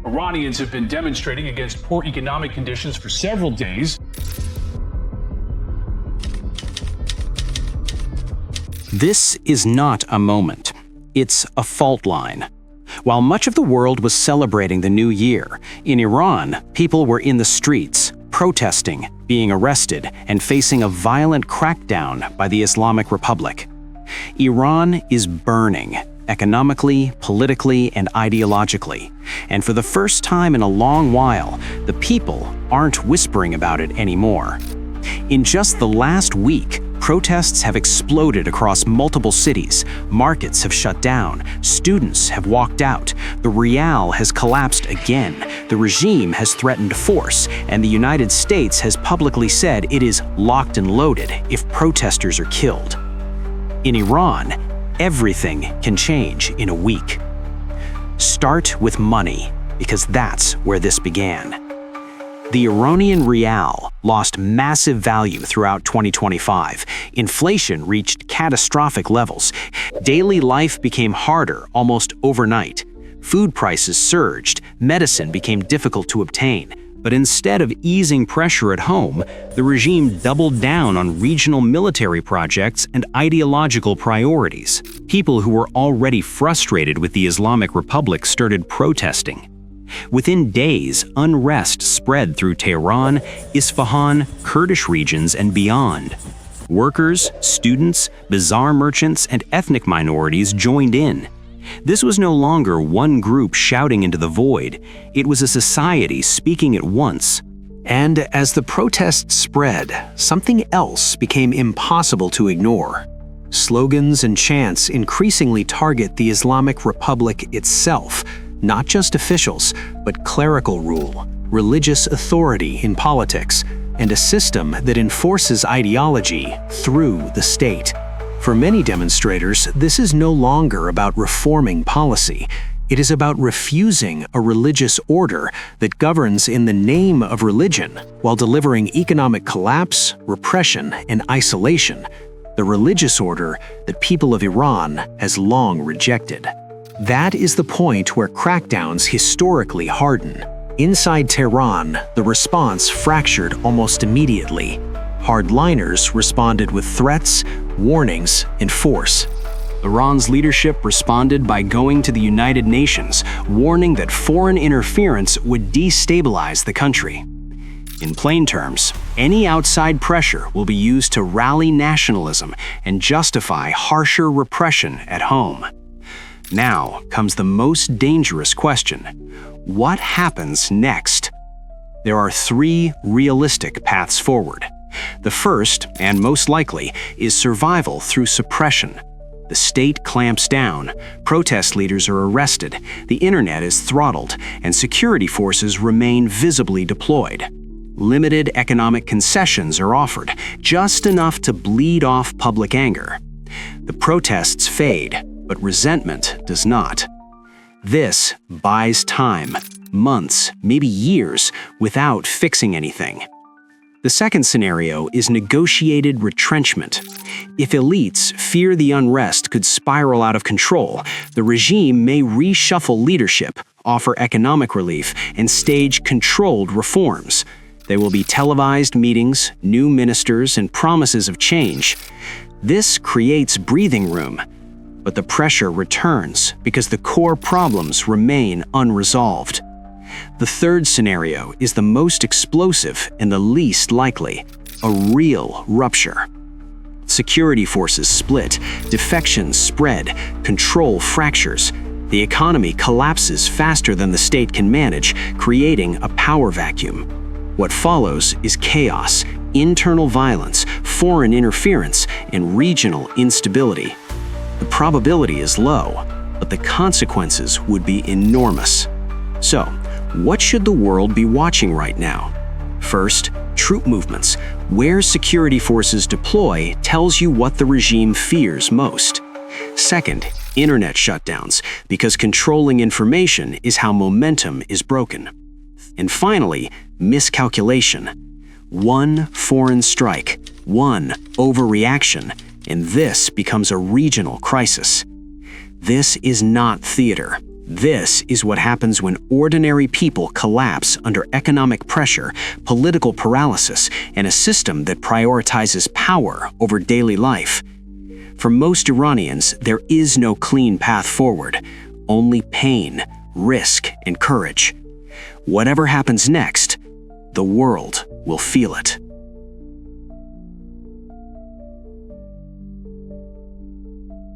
Iranians have been demonstrating against poor economic conditions for several days. This is not a moment. It's a fault line. While much of the world was celebrating the new year, in Iran, people were in the streets, protesting, being arrested, and facing a violent crackdown by the Islamic Republic. Iran is burning, economically, politically, and ideologically. And for the first time in a long while, the people aren't whispering about it anymore. In just the last week, protests have exploded across multiple cities, markets have shut down, students have walked out, the rial has collapsed again, the regime has threatened force, and the United States has publicly said it is locked and loaded if protesters are killed. In Iran, everything can change in a week. Start with money, because that's where this began. The Iranian rial lost massive value throughout 2025. Inflation reached catastrophic levels. Daily life became harder almost overnight. Food prices surged, medicine became difficult to obtain. But instead of easing pressure at home, the regime doubled down on regional military projects and ideological priorities. People who were already frustrated with the Islamic Republic started protesting. Within days, unrest spread through Tehran, Isfahan, Kurdish regions, and beyond. Workers, students, bazaar merchants, and ethnic minorities joined in. This was no longer one group shouting into the void. It was a society speaking at once. And as the protests spread, something else became impossible to ignore. Slogans and chants increasingly target the Islamic Republic itself, not just officials, but clerical rule, religious authority in politics, and a system that enforces ideology through the state. For many demonstrators, this is no longer about reforming policy. It is about refusing a religious order that governs in the name of religion while delivering economic collapse, repression, and isolation, the religious order that people of Iran has long rejected. That is the point where crackdowns historically harden. Inside Tehran, the response fractured almost immediately. Hardliners responded with threats, warnings, and force. Iran's leadership responded by going to the United Nations, warning that foreign interference would destabilize the country. In plain terms, any outside pressure will be used to rally nationalism and justify harsher repression at home. Now comes the most dangerous question. What happens next? There are three realistic paths forward. The first, and most likely, is survival through suppression. The state clamps down, protest leaders are arrested, the internet is throttled, and security forces remain visibly deployed. Limited economic concessions are offered, just enough to bleed off public anger. The protests fade, but resentment does not. This buys time, months, maybe years, without fixing anything. The second scenario is negotiated retrenchment. If elites fear the unrest could spiral out of control, the regime may reshuffle leadership, offer economic relief, and stage controlled reforms. There will be televised meetings, new ministers, and promises of change. This creates breathing room. But the pressure returns because the core problems remain unresolved. The third scenario is the most explosive and the least likely, a real rupture. Security forces split, defections spread, control fractures. The economy collapses faster than the state can manage, creating a power vacuum. What follows is chaos, internal violence, foreign interference, and regional instability. The probability is low, but the consequences would be enormous. So, what should the world be watching right now? First, troop movements. Where security forces deploy tells you what the regime fears most. Second, internet shutdowns, because controlling information is how momentum is broken. And finally, miscalculation. One foreign strike, one overreaction, and this becomes a regional crisis. This is not theater. This is what happens when ordinary people collapse under economic pressure, political paralysis, and a system that prioritizes power over daily life. For most Iranians, there is no clean path forward, only pain, risk, and courage. Whatever happens next, the world will feel it.